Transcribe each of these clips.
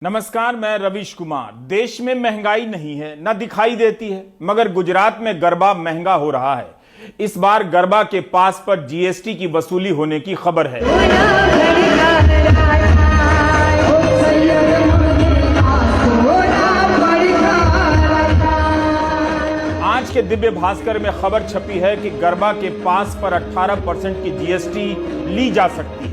नमस्कार, मैं रवीश कुमार। देश में महंगाई नहीं है, न दिखाई देती है, मगर गुजरात में गरबा महंगा हो रहा है। इस बार गरबा के पास पर जीएसटी की वसूली होने की खबर है। आज के दिव्य भास्कर में खबर छपी है कि गरबा के पास पर 18% की जीएसटी ली जा सकती है।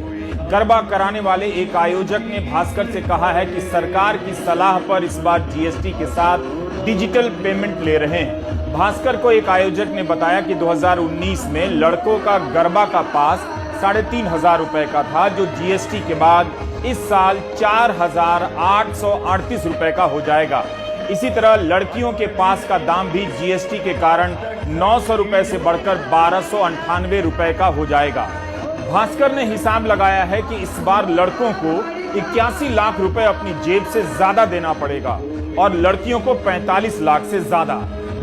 गरबा कराने वाले एक आयोजक ने भास्कर से कहा है कि सरकार की सलाह पर इस बार जीएसटी के साथ डिजिटल पेमेंट ले रहे हैं। भास्कर को एक आयोजक ने बताया कि 2019 में लड़कों का गरबा का पास 3,500 रुपए का था, जो जीएसटी के बाद इस साल 4,838 रुपए का हो जाएगा। इसी तरह लड़कियों के पास का दाम भी जीएसटी के कारण 900 रुपए से बढ़कर 1,298 रुपए का हो जाएगा। भास्कर ने हिसाब लगाया है कि इस बार लड़कों को 81 लाख रुपए अपनी जेब से ज्यादा देना पड़ेगा और लड़कियों को 45 लाख से ज्यादा।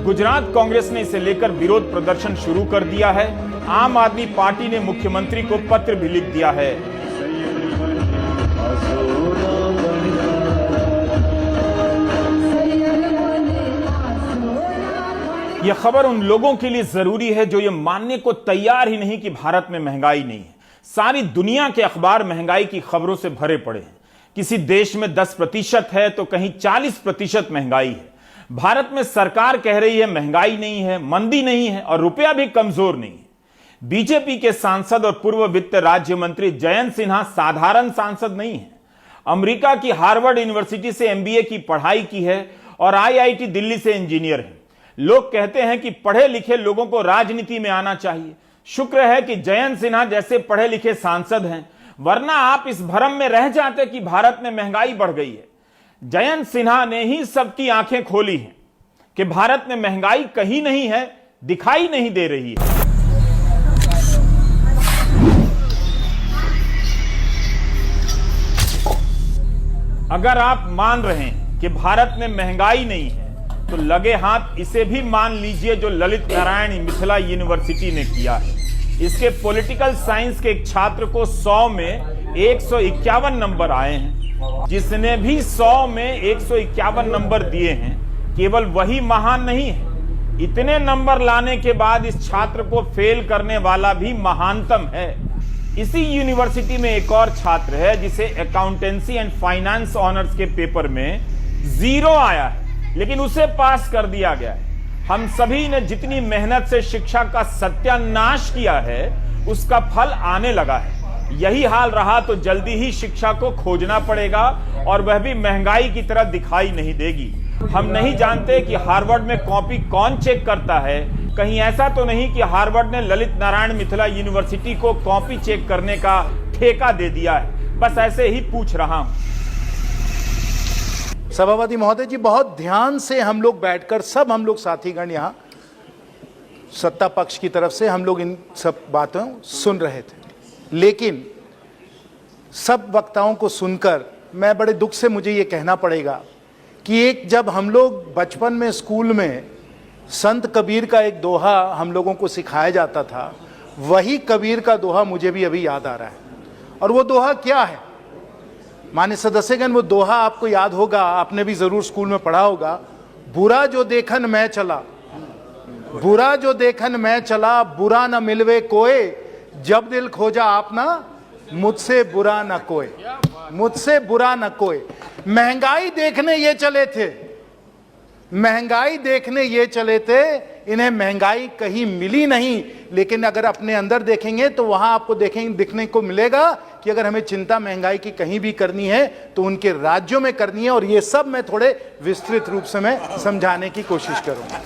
गुजरात कांग्रेस ने इसे लेकर विरोध प्रदर्शन शुरू कर दिया है। आम आदमी पार्टी ने मुख्यमंत्री को पत्र भी लिख दिया है। यह खबर उन लोगों के लिए जरूरी है जो यह मानने को तैयार ही नहीं कि भारत में महंगाई नहीं है। सारी दुनिया के अखबार महंगाई की खबरों से भरे पड़े हैं। किसी देश में 10% है तो कहीं 40% महंगाई है। भारत में सरकार कह रही है महंगाई नहीं है, मंदी नहीं है और रुपया भी कमजोर नहीं है। बीजेपी के सांसद और पूर्व वित्त राज्य मंत्री जयंत सिन्हा साधारण सांसद नहीं है। अमेरिका की हार्वर्ड यूनिवर्सिटी से एमबीए की पढ़ाई की है और आईआईटी दिल्ली से इंजीनियर है। लोग कहते हैं कि पढ़े लिखे लोगों को राजनीति में आना चाहिए। शुक्र है कि जयंत सिन्हा जैसे पढ़े लिखे सांसद हैं, वरना आप इस भ्रम में रह जाते कि भारत में महंगाई बढ़ गई है। जयंत सिन्हा ने ही सबकी आंखें खोली हैं कि भारत में महंगाई कहीं नहीं है, दिखाई नहीं दे रही है। अगर आप मान रहे हैं कि भारत में महंगाई नहीं है तो लगे हाथ इसे भी मान लीजिए जो ललित नारायण मिथिला यूनिवर्सिटी ने किया है। इसके पॉलिटिकल साइंस के एक छात्र को 100 में 151 नंबर आए हैं। जिसने भी 100 में 151 नंबर दिए हैं, केवल वही महान नहीं है, इतने नंबर लाने के बाद इस छात्र को फेल करने वाला भी महानतम है। इसी यूनिवर्सिटी में एक और छात्र है जिसे अकाउंटेंसी एंड फाइनेंस ऑनर्स के पेपर में 0 आया है, लेकिन उसे पास कर दिया गया है। हम सभी ने जितनी मेहनत से शिक्षा का सत्यानाश किया है, उसका फल आने लगा है। यही हाल रहा तो जल्दी ही शिक्षा को खोजना पड़ेगा और वह भी महंगाई की तरह दिखाई नहीं देगी। हम नहीं जानते कि हार्वर्ड में कॉपी कौन चेक करता है। कहीं ऐसा तो नहीं कि हार्वर्ड ने ललित नारायण मिथिला यूनिवर्सिटी को कॉपी चेक करने का ठेका दे दिया है। बस ऐसे ही पूछ रहा हूं। सभापति महोदय जी, बहुत ध्यान से हम लोग बैठकर हम लोग साथीगण यहाँ सत्ता पक्ष की तरफ से हम लोग इन सब बातों सुन रहे थे, लेकिन सब वक्ताओं को सुनकर मैं बड़े दुख से मुझे ये कहना पड़ेगा कि एक जब हम लोग बचपन में स्कूल में संत कबीर का एक दोहा हम लोगों को सिखाया जाता था, वही कबीर का दोहा मुझे भी अभी याद आ रहा है। और वो दोहा क्या है माननीय सदस्यगण? वो दोहा आपको याद होगा, आपने भी जरूर स्कूल में पढ़ा होगा। बुरा जो देखन मैं चला, बुरा जो देखन मैं चला, बुरा न मिलवे कोई, जब दिल खोजा आपना, मुझसे बुरा न कोई, मुझसे बुरा न कोई। महंगाई देखने ये चले थे, महंगाई देखने ये चले थे, इन्हें महंगाई कहीं मिली नहीं। लेकिन अगर अपने अंदर देखेंगे तो वहां आपको दिखने को मिलेगा कि अगर हमें चिंता महंगाई की कहीं भी करनी है तो उनके राज्यों में करनी है। और ये सब मैं थोड़े विस्तृत रूप से मैं समझाने की कोशिश करूंगा।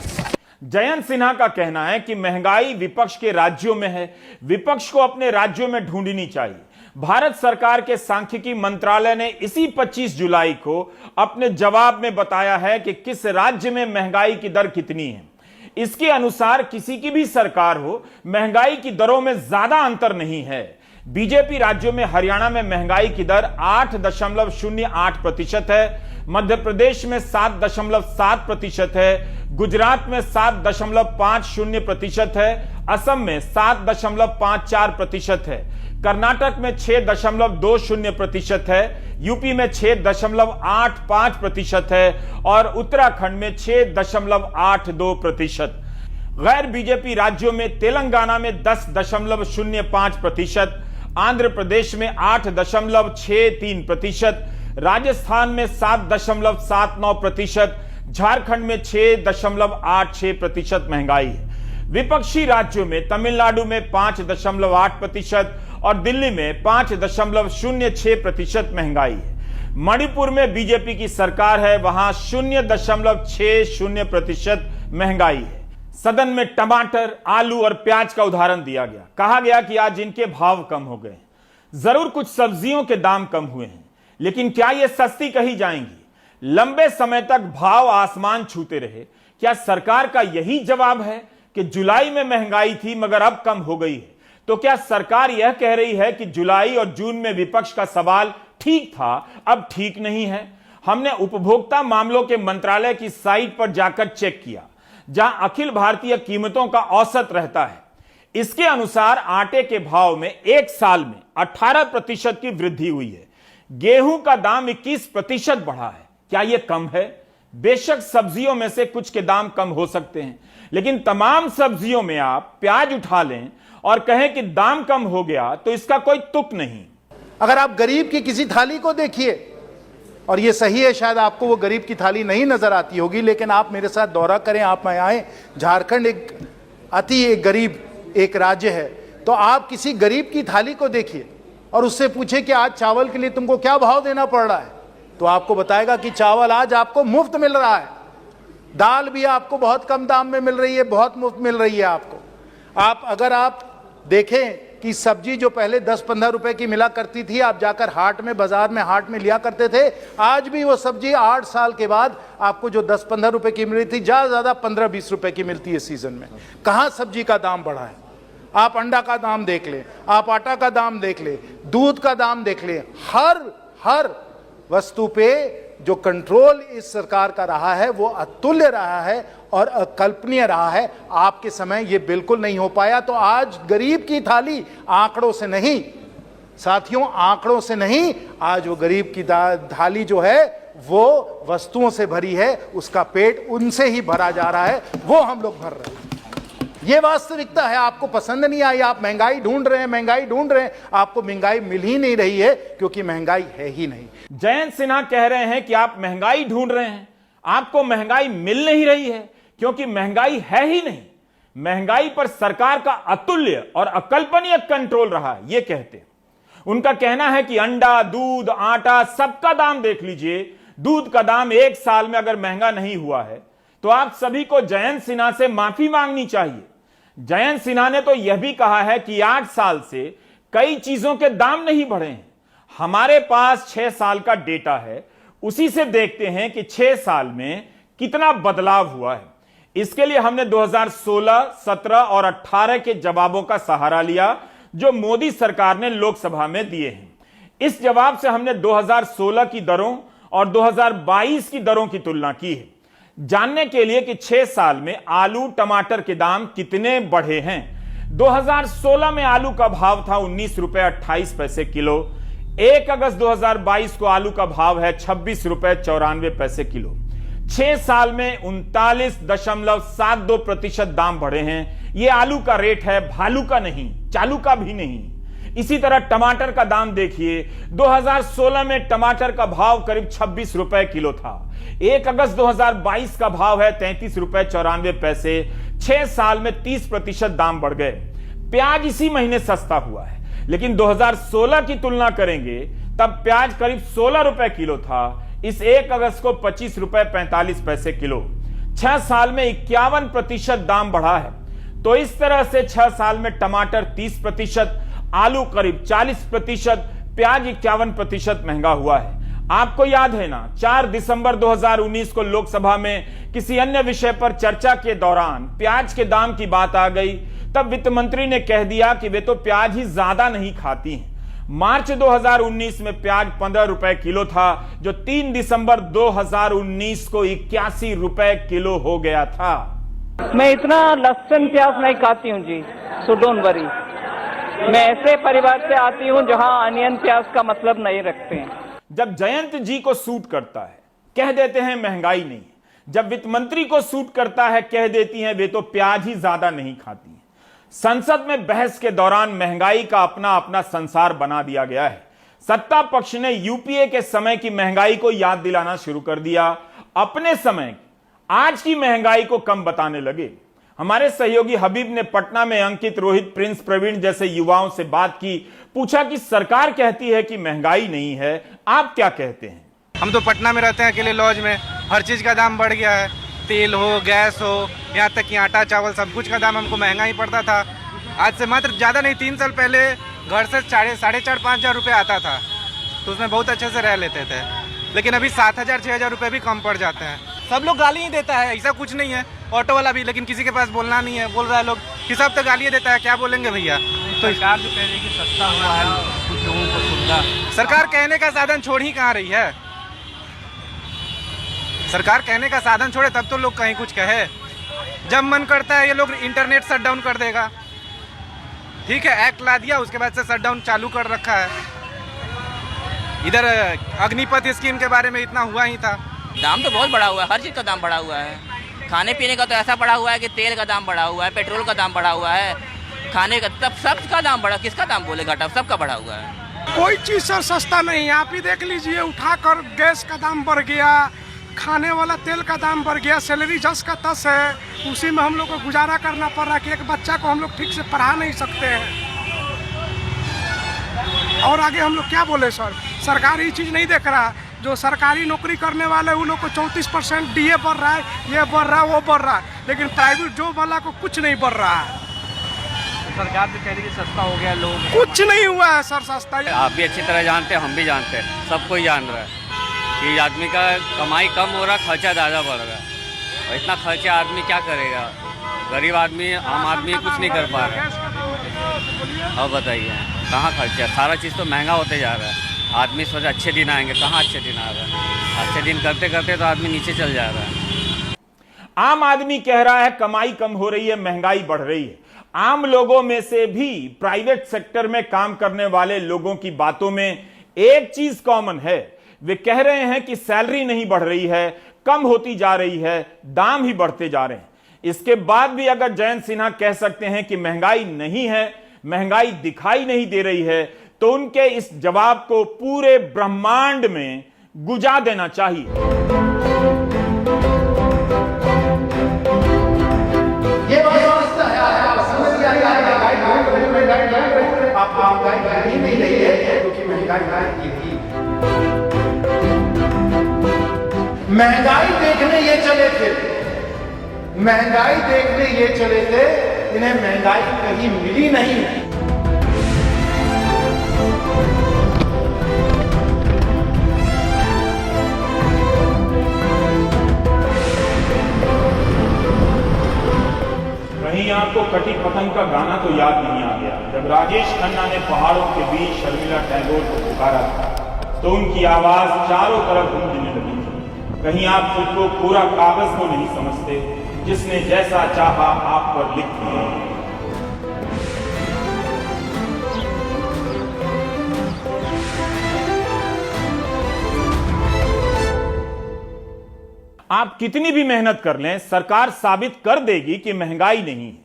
जयंत सिन्हा का कहना है कि महंगाई विपक्ष के राज्यों में है, विपक्ष को अपने राज्यों में ढूंढनी चाहिए। भारत सरकार के सांख्यिकी मंत्रालय ने इसी 25 जुलाई को अपने जवाब में बताया है कि किस राज्य में महंगाई की दर कितनी है। इसके अनुसार किसी की भी सरकार हो, महंगाई की दरों में ज्यादा अंतर नहीं है। बीजेपी राज्यों में हरियाणा में महंगाई की दर 8.08% है, मध्य प्रदेश में 7.7% है, गुजरात में 7.50% है, असम में 7.54% है। कर्नाटक में 6.20% है, यूपी में 6.85% है और उत्तराखंड में 6.82%। गैर बीजेपी राज्यों में तेलंगाना में 10.05%, आंध्र प्रदेश में 8.63%, राजस्थान में 7.79%, झारखंड में 6.86% महंगाई है। विपक्षी राज्यों में तमिलनाडु में 5.8% और दिल्ली में 5.06% महंगाई है। मणिपुर में बीजेपी की सरकार है, वहां 0.60% महंगाई है। सदन में टमाटर, आलू और प्याज का उदाहरण दिया गया। कहा गया कि आज इनके भाव कम हो गए। जरूर कुछ सब्जियों के दाम कम हुए हैं, लेकिन क्या ये सस्ती कही जाएंगी? लंबे समय तक भाव आसमान छूते रहे। क्या सरकार का यही जवाब है कि जुलाई में महंगाई थी मगर अब कम हो गई है? तो क्या सरकार यह कह रही है कि जुलाई और जून में विपक्ष का सवाल ठीक था, अब ठीक नहीं है? हमने उपभोक्ता मामलों के मंत्रालय की साइट पर जाकर चेक किया, जहां अखिल भारतीय कीमतों का औसत रहता है। इसके अनुसार आटे के भाव में एक साल में 18% की वृद्धि हुई है। गेहूं का दाम 21% बढ़ा है। क्या यह कम है? बेशक सब्जियों में से कुछ के दाम कम हो सकते हैं, लेकिन तमाम सब्जियों में आप प्याज उठा लें और कहें कि दाम कम हो गया तो इसका कोई तुक नहीं। अगर आप गरीब की किसी थाली को देखिए, और ये सही है, शायद आपको वो गरीब की थाली नहीं नजर आती होगी, लेकिन आप मेरे साथ दौरा करें, आप मैं आए, झारखंड एक गरीब एक राज्य है, तो आप किसी गरीब की थाली को देखिए और उससे पूछे कि आज चावल के लिए तुमको क्या भाव देना पड़ रहा है, तो आपको बताएगा कि चावल आज आपको मुफ्त मिल रहा है। दाल भी आपको बहुत कम दाम में मिल रही है, बहुत मुफ्त मिल रही है आपको। अगर आप देखें कि सब्जी जो पहले 10-15 रुपए की मिला करती थी, आप जाकर हाट में, बाजार में, हाट में लिया करते थे, आज भी वो सब्जी 8 साल के बाद आपको जो 10-15 रुपए की मिल रही थी, ज्यादा 15-20 रुपए की मिलती है सीजन में। कहां सब्जी का दाम बढ़ा है? आप अंडा का दाम देख लें, आप आटा का दाम देख लें, दूध का दाम देख लें, हर वस्तु पे जो कंट्रोल इस सरकार का रहा है वो अतुल्य रहा है और अकल्पनीय रहा है। आपके समय ये बिल्कुल नहीं हो पाया। तो आज गरीब की थाली आंकड़ों से नहीं, साथियों, आंकड़ों से नहीं, आज वो गरीब की थाली जो है वो वस्तुओं से भरी है, उसका पेट उनसे ही भरा जा रहा है, वो हम लोग भर रहे हैं। ये वास्तविकता है। आपको पसंद नहीं आई, आप महंगाई ढूंढ रहे हैं, आपको महंगाई मिल ही नहीं रही है क्योंकि महंगाई है ही नहीं। जयंत सिन्हा कह रहे हैं कि आप महंगाई ढूंढ रहे हैं, आपको महंगाई मिल नहीं रही है क्योंकि महंगाई है ही नहीं। महंगाई पर सरकार का अतुल्य और अकल्पनीय कंट्रोल रहा है, ये कहते हैं। उनका कहना है कि अंडा, दूध, आटा, सबका दाम देख लीजिए। दूध का दाम एक साल में अगर महंगा नहीं हुआ है तो आप सभी को जयंत सिन्हा से माफी मांगनी चाहिए। जयंत सिन्हा ने तो यह भी कहा है कि 8 साल से कई चीजों के दाम नहीं बढ़े हैं। हमारे पास 6 साल का डेटा है, उसी से देखते हैं कि 6 साल में कितना बदलाव हुआ है। इसके लिए हमने 2016, 17 और 18 के जवाबों का सहारा लिया जो मोदी सरकार ने लोकसभा में दिए हैं। इस जवाब से हमने 2016 की दरों और 2022 की दरों की तुलना की है, जानने के लिए कि 6 साल में आलू, टमाटर के दाम कितने बढ़े हैं। 2016 में आलू का भाव था 19 रुपए 28 पैसे किलो। 1 अगस्त 2022 को आलू का भाव है 26 रुपए 94 पैसे किलो। 6 साल में 39.72% दाम बढ़े हैं। यह आलू का रेट है, भालू का नहीं, चालू का भी नहीं। इसी तरह टमाटर का दाम देखिए, 2016 में टमाटर का भाव करीब 26 रुपए किलो था। 1 अगस्त 2022 का भाव है 33 रुपए 94 पैसे। 6 साल में 30% दाम बढ़ गए। प्याज इसी महीने सस्ता हुआ है, लेकिन 2016 की तुलना करेंगे तब प्याज करीब 16 रुपए किलो था। इस 1 अगस्त को 25 रुपए 45 पैसे किलो। 6 साल में 51% दाम बढ़ा है। तो इस तरह से 6 साल में टमाटर 30%, आलू करीब 40%, प्याज 51% महंगा हुआ है। आपको याद है ना, 4 दिसंबर 2019 को लोकसभा में किसी अन्य विषय पर चर्चा के दौरान प्याज के दाम की बात आ गई, तब वित्त मंत्री ने कह दिया कि वे तो प्याज ही ज्यादा नहीं खाती हैं। मार्च 2019 में प्याज 15 रुपए किलो था, जो 3 दिसंबर 2019 को 81 रुपए किलो हो गया था। मैं इतना लहसुन प्याज नहीं खाती हूँ जी, सो डोंट वरी। मैं ऐसे परिवार से आती हूं जहां अनियन प्याज का मतलब नहीं रखते हैं। जब जयंत जी को सूट करता है कह देते हैं महंगाई नहीं, जब वित्त मंत्री को सूट करता है कह देती हैं वे तो प्याज ही ज्यादा नहीं खाती हैं। संसद में बहस के दौरान महंगाई का अपना अपना संसार बना दिया गया है। सत्ता पक्ष ने यूपीए के समय की महंगाई को याद दिलाना शुरू कर दिया, अपने समय आज की महंगाई को कम बताने लगे। हमारे सहयोगी हबीब ने पटना में अंकित, रोहित, प्रिंस, प्रवीण जैसे युवाओं से बात की, पूछा कि सरकार कहती है कि महंगाई नहीं है, आप क्या कहते हैं? हम तो पटना में रहते हैं, अकेले लॉज में, हर चीज का दाम बढ़ गया है, तेल हो, गैस हो, यहाँ तक कि आटा चावल सब कुछ का दाम हमको महंगा ही पड़ता था। आज से मात्र ज़्यादा नहीं 3 साल पहले घर से 4,500-5,000 रुपये आता था, तो उसमें बहुत अच्छे से रह लेते थे। लेकिन अभी 7,000-6,000 रुपये भी कम पड़ जाते हैं। सब लोग गाली ही देता है, ऐसा कुछ नहीं है। ऑटो वाला भी, लेकिन किसी के पास बोलना नहीं है, बोल रहा है लोग कि सब तो गाली देता है, क्या बोलेंगे भैया। तो सरकार जो कह रही है कि सस्ता हुआ है, कुछ लोगों को सुविधा, सरकार कहने का साधन छोड़ ही कहाँ रही है। सरकार कहने का साधन छोड़े तब तो लोग कहीं कुछ कहे। जब मन करता है ये लोग इंटरनेट शट डाउन कर देगा, ठीक है, एक्ट ला दिया, उसके बाद से शट डाउन चालू कर रखा है। इधर अग्निपथ स्कीम के बारे में इतना हुआ ही था। दाम तो बहुत बढ़ा हुआ है, हर चीज़ का दाम बढ़ा हुआ है। खाने पीने का तो ऐसा बढ़ा हुआ है कि तेल का दाम बढ़ा हुआ है, पेट्रोल का दाम बढ़ा हुआ है, खाने का तब सब का दाम बढ़ा, किसका दाम बोले घटा, सबका बढ़ा हुआ है। कोई चीज़ सर सस्ता नहीं है। आप ही देख लीजिए, उठाकर गैस का दाम बढ़ गया, खाने वाला तेल का दाम बढ़ गया, सैलरी 10 का 10 है, उसी में हम लोग को गुजारा करना पड़ रहा है कि एक बच्चा को हम लोग ठीक से पढ़ा नहीं सकते हैं। और आगे हम लोग क्या बोले सर, सरकार ये चीज़ नहीं देख रहा। जो सरकारी नौकरी करने वाले उन लोग को 34% DA बढ़ रहा है, ये बढ़ रहा है, वो बढ़ रहा है, लेकिन प्राइवेट जॉब वाला को कुछ नहीं बढ़ रहा है। सरकार भी कह रही है कि सस्ता हो गया, लोग कुछ नहीं हुआ है सर सस्ता। आप भी अच्छी तरह जानते हैं, हम भी जानते हैं, सब कोई जान रहा है कि आदमी का कमाई कम हो रहा, खर्चा ज़्यादा बढ़ रहा है। और इतना खर्चा आदमी क्या करेगा, गरीब आदमी, आम आदमी कुछ नहीं कर पा रहा है। अब बताइए कहाँ खर्चा, सारा चीज़ तो महंगा होते जा रहा है। आदमी सोच अच्छे दिन आएंगे, कहाँ अच्छे दिन आ रहा है। अच्छे दिन करते करते तो आदमी नीचे चल जा रहा है। आम आदमी कह रहा है कमाई कम हो रही है, महंगाई बढ़ रही है। आम लोगों में से भी प्राइवेट सेक्टर में काम करने वाले लोगों की बातों में एक चीज कॉमन है, वे कह रहे हैं कि सैलरी नहीं बढ़ रही है, कम होती जा रही है, दाम ही बढ़ते जा रहे हैं। इसके बाद भी अगर जयंत सिन्हा कह सकते हैं कि महंगाई नहीं है, महंगाई दिखाई नहीं दे रही है, तो उनके इस जवाब को पूरे ब्रह्मांड में गुजा देना चाहिए। ये बात समझता है, आप समझ लिया आप महंगाई नहीं रही है क्योंकि महंगाई थी। महंगाई देखने ये चले थे, महंगाई देखने ये चले थे, इन्हें महंगाई कहीं मिली नहीं है। कहीं आपको कटी पतंग का गाना तो याद नहीं आ गया, जब राजेश खन्ना ने पहाड़ों के बीच शर्मिला टैगोर को पुकारा था तो उनकी आवाज चारों तरफ गूंजने लगी थी। कहीं आप खुद को पूरा कागज को नहीं समझते, जिसने जैसा चाहा आप पर लिख दिया। आप कितनी भी मेहनत कर लें, सरकार साबित कर देगी कि महंगाई नहीं है।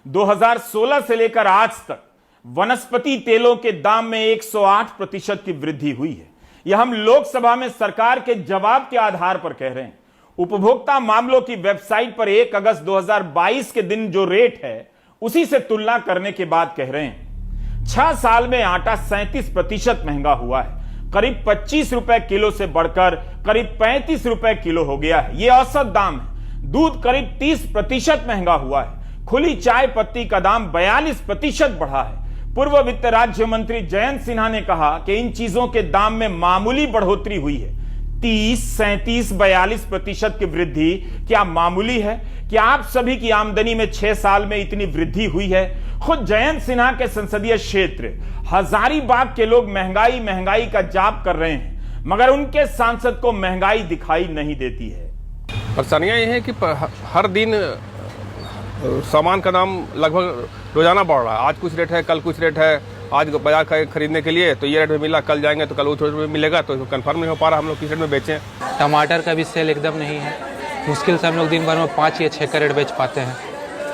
2016 से लेकर आज तक वनस्पति तेलों के दाम में 108% की वृद्धि हुई है। यह हम लोकसभा में सरकार के जवाब के आधार पर कह रहे हैं। उपभोक्ता मामलों की वेबसाइट पर 1 अगस्त 2022 के दिन जो रेट है उसी से तुलना करने के बाद कह रहे हैं 6 साल में आटा 37% महंगा हुआ है, करीब 25 रुपए किलो से बढ़कर करीब 35 रुपए किलो हो गया है। यह औसत दाम है। दूध करीब 30% महंगा हुआ है। खुली चाय पत्ती का दाम 42% बढ़ा है। पूर्व वित्त राज्य मंत्री जयंत सिन्हा ने कहा कि इन चीजों के दाम में मामूली बढ़ोतरी हुई है। 30, 37, 42% की वृद्धि क्या मामूली है? क्या आप सभी की आमदनी में 6 साल में इतनी वृद्धि हुई है? खुद जयंत सिन्हा के संसदीय क्षेत्र हजारीबाग के लोग महंगाई महंगाई का जाप कर रहे हैं, मगर उनके सांसद को महंगाई दिखाई नहीं देती है। परेशानियां ये है कि हर दिन सामान का दाम लगभग रोजाना बढ़ रहा है। आज कुछ रेट है, कल कुछ रेट है। आज बाजार का खरीदने के लिए तो ये रेट में मिला, कल जाएंगे तो कल उस रेट में मिलेगा, तो कंफर्म नहीं हो पा रहा हम लोग किस रेट में बेचें। टमाटर का भी सेल एकदम नहीं है। मुश्किल से हम लोग दिन भर में 5 या 6 कैरेट बेच पाते हैं।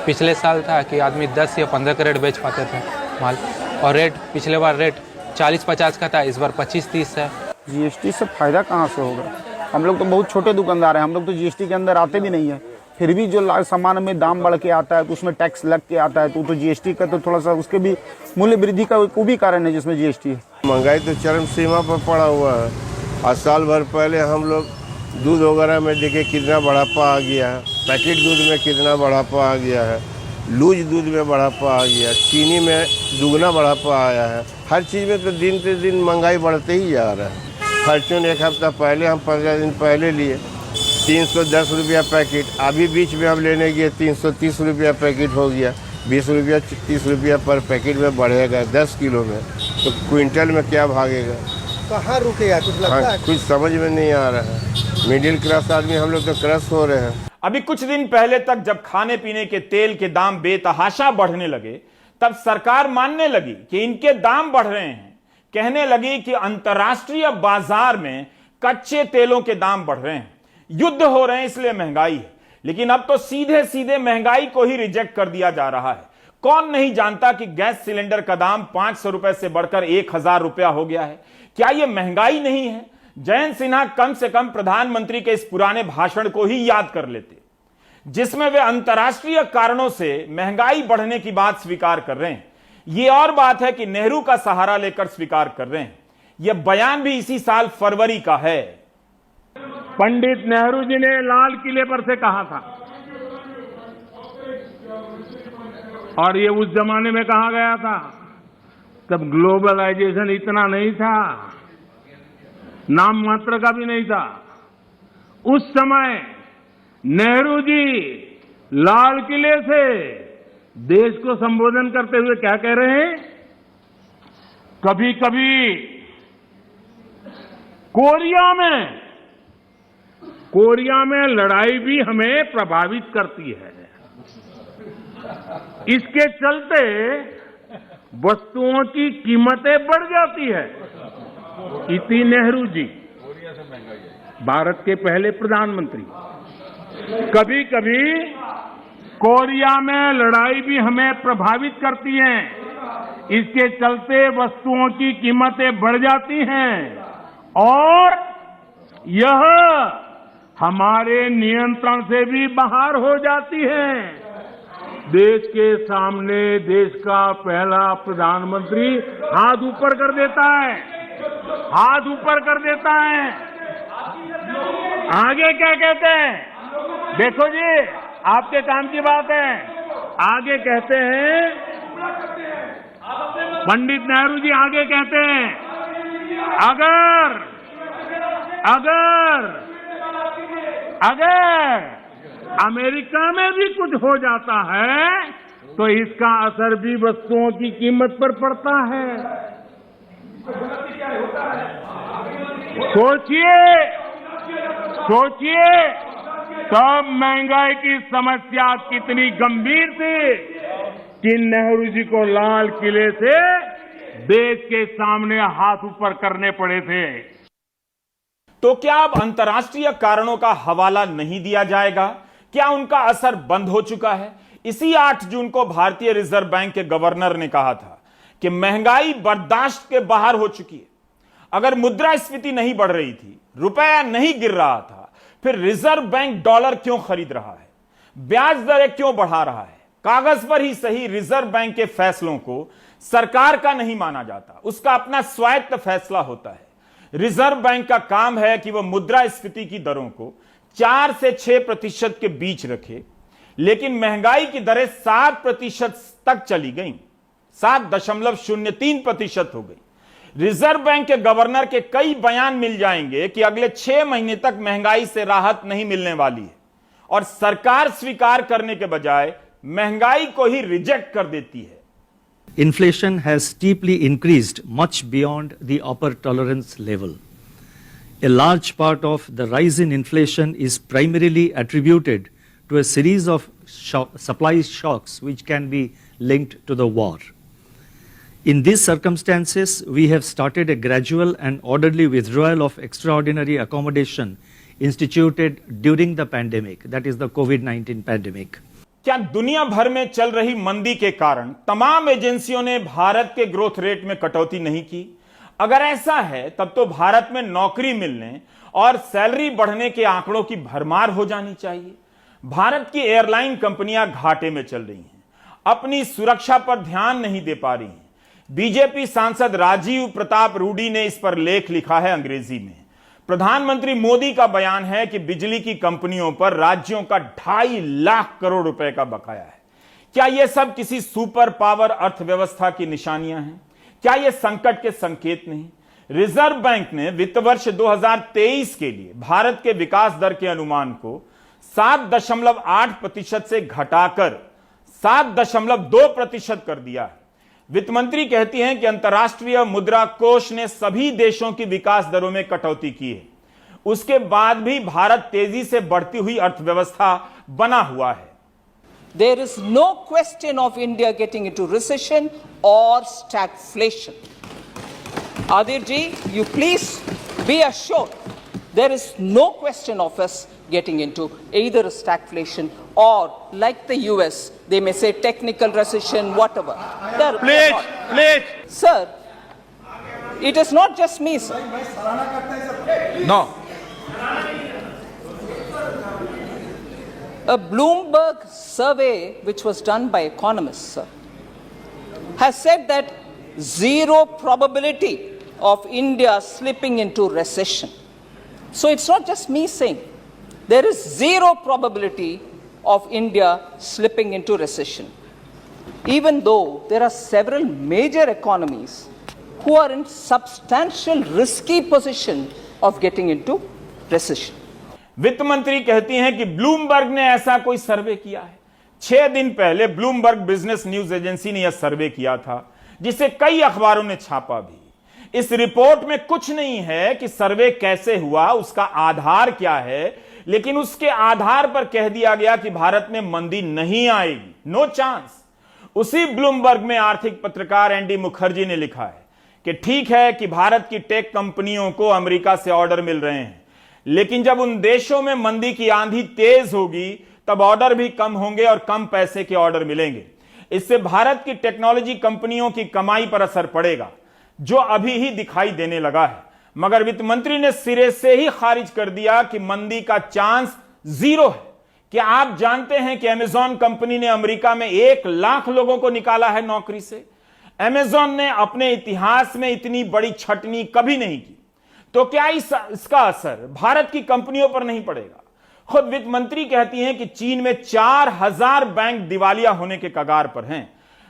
पिछले साल था कि आदमी 10 या 15 कैरेट बेच पाते थे माल, और रेट पिछले बार रेट 40-50 का था, इस बार 25-30 है। जीएसटी से फायदा कहाँ से होगा? हम लोग तो बहुत छोटे दुकानदार हैं, हम लोग तो जीएसटी के अंदर आते भी नहीं है। फिर भी जो सामान में दाम बढ़ के आता है तो उसमें टैक्स लग के आता है, तो जीएसटी का तो थोड़ा सा उसके भी मूल्य वृद्धि का वो भी कारण है जिसमें जीएसटी है। महंगाई तो चरम सीमा पर पड़ा हुआ है। आज साल भर पहले हम लोग दूध वगैरह में देखे कितना बढ़ापा आ गया है, पैकेट दूध में कितना बढ़ापा आ गया है, लूज दूध में बढ़ापा आ गया, चीनी में दुगना बढ़ापा आया है। हर चीज़ में तो दिन से दिन महंगाई बढ़ते ही जा रहा है। फॉर्च्यून एक हफ्ता पहले हम 15 दिन पहले लिए 310 रुपया पैकेट, अभी बीच में हम लेने गए 330 रुपया पैकेट हो गया। 20 रुपया 30 रुपया पर पैकेट में बढ़ेगा 10 किलो में, तो क्विंटल में क्या भागेगा? कहाँ रुकेगा कुछ लगता है? कुछ समझ में नहीं आ रहा है। मिडिल क्लास आदमी हम लोग तो क्रश हो रहे हैं। अभी कुछ दिन पहले तक जब खाने पीने के तेल के दाम बेतहाशा बढ़ने लगे, तब सरकार मानने लगी कि इनके दाम बढ़ रहे हैं। कहने लगी कि अंतर्राष्ट्रीय बाजार में कच्चे तेलों के दाम बढ़ रहे हैं, युद्ध हो रहे हैं, इसलिए महंगाई है। लेकिन अब तो सीधे सीधे महंगाई को ही रिजेक्ट कर दिया जा रहा है। कौन नहीं जानता कि गैस सिलेंडर का दाम 500 रुपए से बढ़कर 1000 रुपया हो गया है। क्या यह महंगाई नहीं है? जयंत सिन्हा कम से कम प्रधानमंत्री के इस पुराने भाषण को ही याद कर लेते, जिसमें वे अंतर्राष्ट्रीय कारणों से महंगाई बढ़ने की बात स्वीकार कर रहे हैं। यह और बात है कि नेहरू का सहारा लेकर स्वीकार कर रहे हैं। यह बयान भी इसी साल फरवरी का है। पंडित नेहरू जी ने लाल किले पर से कहा था, और ये उस जमाने में कहा गया था, तब ग्लोबलाइजेशन इतना नहीं था, नाम मात्र का भी नहीं था। उस समय नेहरू जी लाल किले से देश को संबोधन करते हुए क्या कह रहे हैं? कभी कभी कोरिया में लड़ाई भी हमें प्रभावित करती है। इसके चलते वस्तुओं की कीमतें बढ़ जाती है। इति नेहरू जी, भारत के पहले प्रधानमंत्री। कभी कभी कोरिया में लड़ाई भी हमें प्रभावित करती है, इसके चलते वस्तुओं की कीमतें बढ़ जाती हैं और यह हमारे नियंत्रण से भी बाहर हो जाती है। देश के सामने देश का पहला प्रधानमंत्री हाथ ऊपर कर देता है, हाथ ऊपर कर देता है। आगे क्या कहते हैं? देखो जी, आपके काम की बात है। आगे कहते हैं, पंडित नेहरू जी आगे कहते हैं, अगर अमेरिका में भी कुछ हो जाता है तो इसका असर भी वस्तुओं की कीमत पर पड़ता है। सोचिए तब महंगाई की समस्या कितनी गंभीर थी कि नेहरू जी को लाल किले से देश के सामने हाथ ऊपर करने पड़े थे। तो क्या अब अंतर्राष्ट्रीय कारणों का हवाला नहीं दिया जाएगा? क्या उनका असर बंद हो चुका है? इसी 8 जून को भारतीय रिजर्व बैंक के गवर्नर ने कहा था कि महंगाई बर्दाश्त के बाहर हो चुकी है। अगर मुद्रास्फीति नहीं बढ़ रही थी, रुपया नहीं गिर रहा था, फिर रिजर्व बैंक डॉलर क्यों खरीद रहा है? ब्याज दरें क्यों बढ़ा रहा है? कागज पर ही सही, रिजर्व बैंक के फैसलों को सरकार का नहीं माना जाता, उसका अपना स्वायत्त फैसला होता है। रिजर्व बैंक का काम है कि वह मुद्रास्फीति की दरों को 4 से 6% के बीच रखे, लेकिन महंगाई की दरें 7% तक चली गई, 7.03% हो गई। रिजर्व बैंक के गवर्नर के कई बयान मिल जाएंगे कि अगले 6 महीने तक महंगाई से राहत नहीं मिलने वाली है, और सरकार स्वीकार करने के बजाय महंगाई को ही रिजेक्ट कर देती है। Inflation has steeply increased much beyond the upper tolerance level. A large part of the rise in inflation is primarily attributed to a series of supply shocks which can be linked to the war. In these circumstances, we have started a gradual and orderly withdrawal of extraordinary accommodation instituted during the pandemic, that is the COVID-19 pandemic. क्या दुनिया भर में चल रही मंदी के कारण तमाम एजेंसियों ने भारत के ग्रोथ रेट में कटौती नहीं की? अगर ऐसा है तब तो भारत में नौकरी मिलने और सैलरी बढ़ने के आंकड़ों की भरमार हो जानी चाहिए। भारत की एयरलाइन कंपनियां घाटे में चल रही हैं, अपनी सुरक्षा पर ध्यान नहीं दे पा रही हैं। बीजेपी सांसद राजीव प्रताप रूडी ने इस पर लेख लिखा है अंग्रेजी में। प्रधानमंत्री मोदी का बयान है कि बिजली की कंपनियों पर राज्यों का 2.5 लाख करोड़ रुपए का बकाया है। क्या यह सब किसी सुपर पावर अर्थव्यवस्था की निशानियां हैं? क्या यह संकट के संकेत नहीं? रिजर्व बैंक ने वित्त वर्ष 2023 के लिए भारत के विकास दर के अनुमान को 7.8% से घटाकर 7.2% कर दिया है। वित्त मंत्री कहती हैं कि अंतर्राष्ट्रीय मुद्रा कोष ने सभी देशों की विकास दरों में कटौती की है, उसके बाद भी भारत तेजी से बढ़ती हुई अर्थव्यवस्था बना हुआ है। There is no question of India getting into recession or stagflation. Adir ji, you please be assured there is no question of us getting into either a stagflation or, like the US, they may say technical recession, whatever. Please. Sir, it is not just me, sir. No. A Bloomberg survey, which was done by economists, sir, has said that 0 probability of India slipping into recession. So it's not just me saying. There is 0 probability of India slipping into recession, even though there are several major economies who are in substantial risky position of getting into recession. वित्त मंत्री कहती हैं कि Bloomberg ने ऐसा कोई सर्वे किया है। 6 दिन पहले ब्लूमबर्ग बिजनेस न्यूज एजेंसी ने यह सर्वे किया था, जिसे कई अखबारों ने छापा भी। इस रिपोर्ट में कुछ नहीं है कि सर्वे कैसे हुआ, उसका आधार क्या है, लेकिन उसके आधार पर कह दिया गया कि भारत में मंदी नहीं आएगी, नो चांस। उसी ब्लूमबर्ग में आर्थिक पत्रकार एंडी मुखर्जी ने लिखा है कि ठीक है कि भारत की टेक कंपनियों को अमेरिका से ऑर्डर मिल रहे हैं, लेकिन जब उन देशों में मंदी की आंधी तेज होगी तब ऑर्डर भी कम होंगे और कम पैसे के ऑर्डर मिलेंगे। इससे भारत की टेक्नोलॉजी कंपनियों की कमाई पर असर पड़ेगा, जो अभी ही दिखाई देने लगा है। मगर वित्त मंत्री ने सिरे से ही खारिज कर दिया कि मंदी का चांस 0 है। क्या आप जानते हैं कि अमेजॉन कंपनी ने अमेरिका में 1 लाख लोगों को निकाला है नौकरी से? अमेजॉन ने अपने इतिहास में इतनी बड़ी छटनी कभी नहीं की। तो क्या इसका असर भारत की कंपनियों पर नहीं पड़ेगा? खुद वित्त मंत्री कहती हैं कि चीन में 4000 बैंक दिवालिया होने के कगार पर हैं।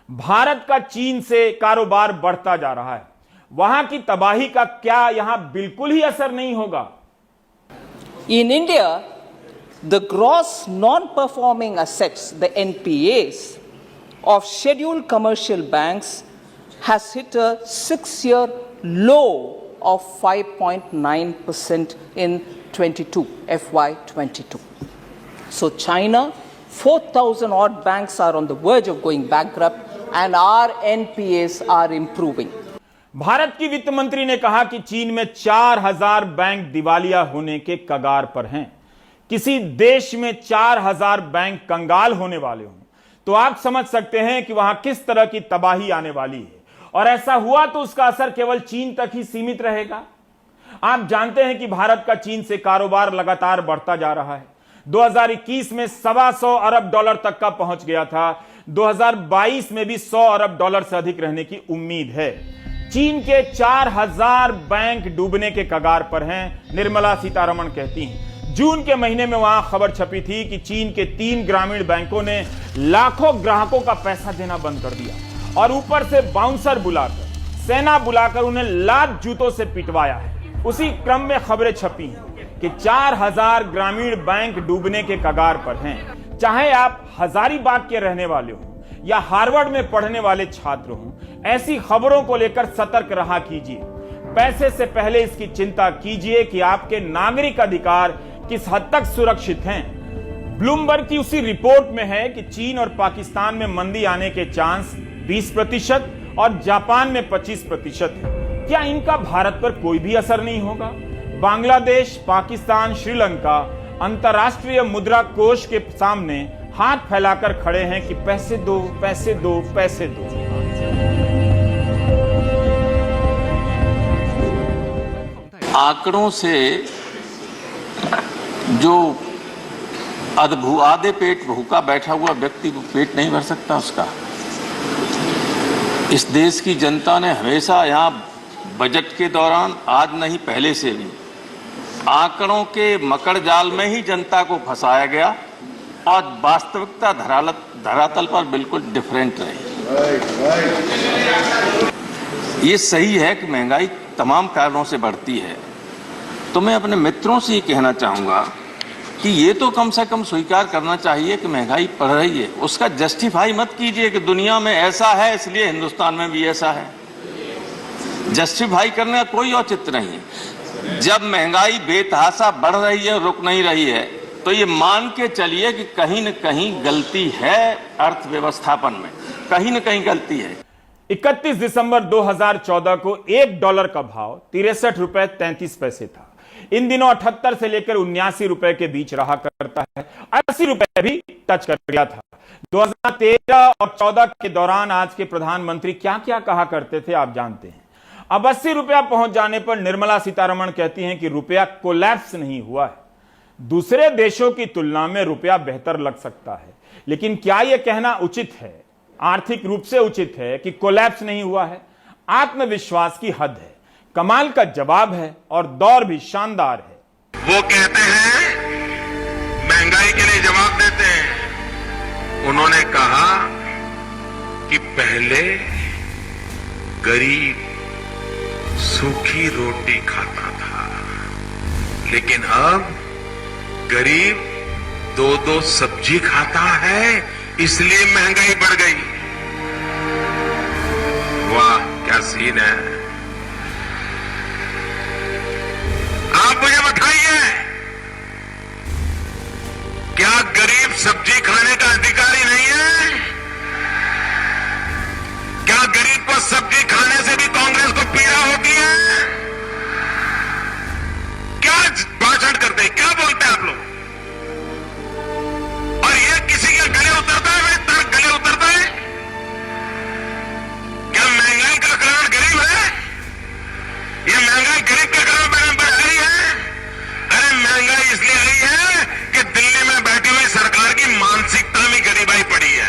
भारत का चीन से कारोबार बढ़ता जा रहा है, वहां की तबाही का क्या यहां बिल्कुल ही असर नहीं होगा? In India, the gross non-performing assets, the NPAs, of scheduled commercial banks has hit a 6-year low of 5.9% in FY22. So China, 4,000 odd banks are on the verge of going bankrupt and our NPAs are improving. Bharat की वित्त मंत्री ने कहा कि चीन में 4000 bank दिवालिया होने के कगार पर हैं। किसी देश में 4000 बैंक कंगाल होने वाले हों तो आप समझ सकते हैं कि वहां किस तरह की तबाही आने वाली है, और ऐसा हुआ तो उसका असर केवल चीन तक ही सीमित रहेगा। आप जानते हैं कि भारत का चीन से कारोबार लगातार बढ़ता जा रहा है। 2021 में $125 अरब तक का पहुंच गया था। 2022 में भी $100 अरब से अधिक रहने की उम्मीद है। चीन के 4000 बैंक डूबने के कगार पर हैं, निर्मला सीतारमण कहती हैं। जून के महीने में वहां खबर छपी थी कि चीन के 3 ग्रामीण बैंकों ने लाखों ग्राहकों का पैसा देना बंद कर दिया और ऊपर से बाउंसर बुलाकर, सेना बुलाकर उन्हें लात जूतों से पिटवाया है। उसी क्रम में खबरें छपी हैं कि 4000 ग्रामीण बैंक डूबने के कगार पर हैं। चाहे आप हजारीबाग के रहने वाले हो या हार्वर्ड में पढ़ने वाले छात्र हो, ऐसी खबरों को लेकर सतर्क रहा कीजिए। पैसे से पहले इसकी चिंता कीजिए कि आपके नागरिक अधिकार किस हद तक सुरक्षित हैं। ब्लूमबर्ग की उसी रिपोर्ट में है कि चीन और पाकिस्तान में मंदी आने के चांस 20% और जापान में 25% है। क्या इनका भारत पर कोई भी असर नहीं होगा? बांग्लादेश, पाकिस्तान, श्रीलंका अंतर्राष्ट्रीय मुद्रा कोष के सामने हाथ फैलाकर खड़े हैं कि पैसे दो, पैसे दो, पैसे दो। आंकड़ों से जो आधे पेट भूखा बैठा हुआ व्यक्ति को पेट नहीं भर सकता उसका। इस देश की जनता ने हमेशा यहाँ बजट के दौरान, आज नहीं पहले से भी, आंकड़ों के मकड़ जाल में ही जनता को फंसाया गया और वास्तविकता धरातल पर बिल्कुल डिफरेंट रही। ये सही है कि महंगाई तमाम कारणों से बढ़ती है, तो मैं अपने मित्रों से ये कहना चाहूँगा कि ये तो कम से कम स्वीकार करना चाहिए कि महंगाई बढ़ रही है। उसका जस्टिफाई मत कीजिए कि दुनिया में ऐसा है इसलिए हिंदुस्तान में भी ऐसा है। जस्टिफाई करने का कोई औचित्य नहीं है। जब महंगाई बेतहाशा बढ़ रही है, रुक नहीं रही है, तो ये मान के चलिए कि कहीं न कहीं गलती है अर्थव्यवस्थापन में, कहीं न कहीं गलती है। 31 दिसंबर 2014 को $1 का भाव 63 रुपए 33 पैसे था। इन दिनों 78 से लेकर 79 रुपए के बीच रहा करता है। 80 रुपए भी टच कर गया था। 2013 और 14 के दौरान आज के प्रधानमंत्री क्या क्या कहा करते थे आप जानते हैं। अब 80 रुपया पहुंच जाने पर निर्मला सीतारमण कहती हैं कि रुपया कोलैप्स नहीं हुआ है। दूसरे देशों की तुलना में रुपया बेहतर लग सकता है, लेकिन क्या यह कहना उचित है, आर्थिक रूप से उचित है कि कोलैप्स नहीं हुआ है? आत्मविश्वास की हद है। कमाल का जवाब है और दौर भी शानदार है। वो कहते हैं, महंगाई के लिए जवाब देते हैं। उन्होंने कहा कि पहले गरीब सूखी रोटी खाता था, लेकिन अब गरीब 2-2 सब्जी खाता है, इसलिए महंगाई बढ़ गई। वाह क्या सीन है। आप मुझे बताइए, क्या गरीब सब्जी खाने का अधिकारी नहीं है? क्या गरीब को सब्जी खाने से भी कांग्रेस को पीड़ा होती है? क्या भाषण करते हैं, क्या बोलते हैं आप लोग? और ये किसी के गले उतरता है? भाई गले उतरता है? क्या महंगाई का कारण गरीब है? ये महंगाई गरीब के कारण पर आई है? अरे महंगाई इसलिए आई है कि दिल्ली में बैठी हुई सरकार की मानसिकता में गरीबाई पड़ी है।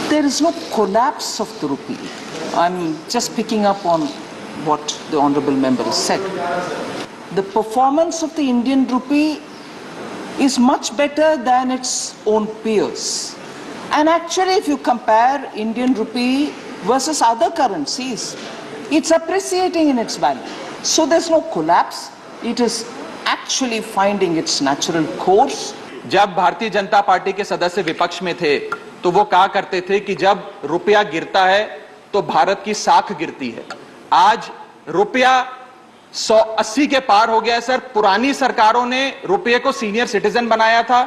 There is no collapse of the rupee. I'm just picking up on what the honorable member has said. The performance of the Indian rupee is much better than its own peers. And actually, if you compare Indian rupee versus other currencies, it's appreciating in its value. So there's no collapse. It is actually finding its natural course. जब Bharatiya Janata party के सदस्य विपक्ष में थे तो वो कहा करते थे कि जब रुपया गिरता है तो भारत की साख गिरती है। आज रुपया 180 के पार हो गया है सर। पुरानी सरकारों ने रुपये को सीनियर सिटीजन बनाया था,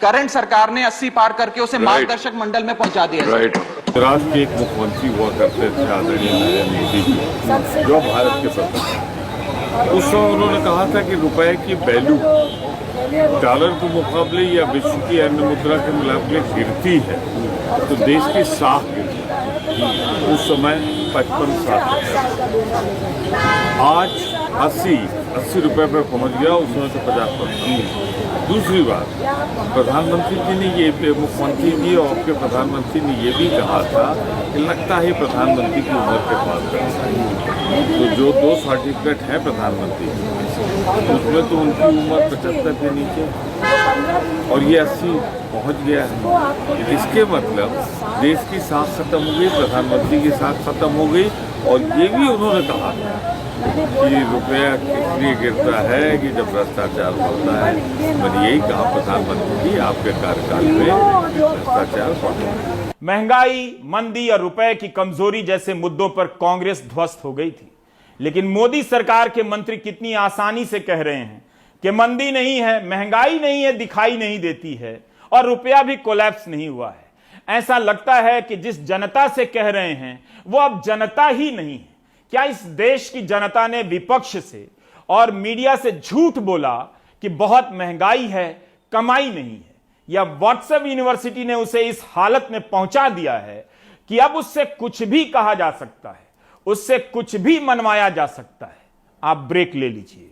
करंट सरकार ने 80 पार करके उसे मार्गदर्शक मंडल में पहुंचा दिया। राष्ट्र के एक मुख्यमंत्री हुआ करते थे आदरणीय नरेंद्र मोदी जी, जो भारत के प्रधानमंत्री। उस समय उन्होंने कहा था कि रुपए की वैल्यू डॉलर के मुकाबले या विश्व की अन्य मुद्रा के मुकाबले गिरती है तो देश की साख गिरती है। उस समय 55 साख, आज 80 रुपए पर पहुंच गया, उस समय से 50%। दूसरी बात, प्रधानमंत्री जी ने ये, मुख्यमंत्री जी और आपके प्रधानमंत्री ने ये भी कहा था कि लगता है प्रधानमंत्री की उम्र के पास तो जो 2 सर्टिफिकेट हैं प्रधानमंत्री उसमें तो उनकी उम्र 75 के नीचे और ये 80 पहुंच गया है। इसके मतलब देश की साख खत्म हो गई, प्रधानमंत्री की साख खत्म हो गई। और ये भी उन्होंने कहा कि रुपया इसलिए गिरता है कि जब भ्रष्टाचार बढ़ता है। मैंने यही कहा प्रधानमंत्री जी आपके कार्यकाल में भ्रष्टाचार बढ़ता है। महंगाई, मंदी और रुपए की कमजोरी जैसे मुद्दों पर कांग्रेस ध्वस्त हो गई थी, लेकिन मोदी सरकार के मंत्री कितनी आसानी से कह रहे हैं कि मंदी नहीं है, महंगाई नहीं है, दिखाई नहीं देती है और रुपया भी कोलैप्स नहीं हुआ है। ऐसा लगता है कि जिस जनता से कह रहे हैं वो अब जनता ही नहीं है। क्या इस देश की जनता ने विपक्ष से और मीडिया से झूठ बोला कि बहुत महंगाई है, कमाई नहीं है, या व्हाट्सएप यूनिवर्सिटी ने उसे इस हालत में पहुंचा दिया है कि अब उससे कुछ भी कहा जा सकता है, उससे कुछ भी मनवाया जा सकता है? आप ब्रेक ले लीजिए।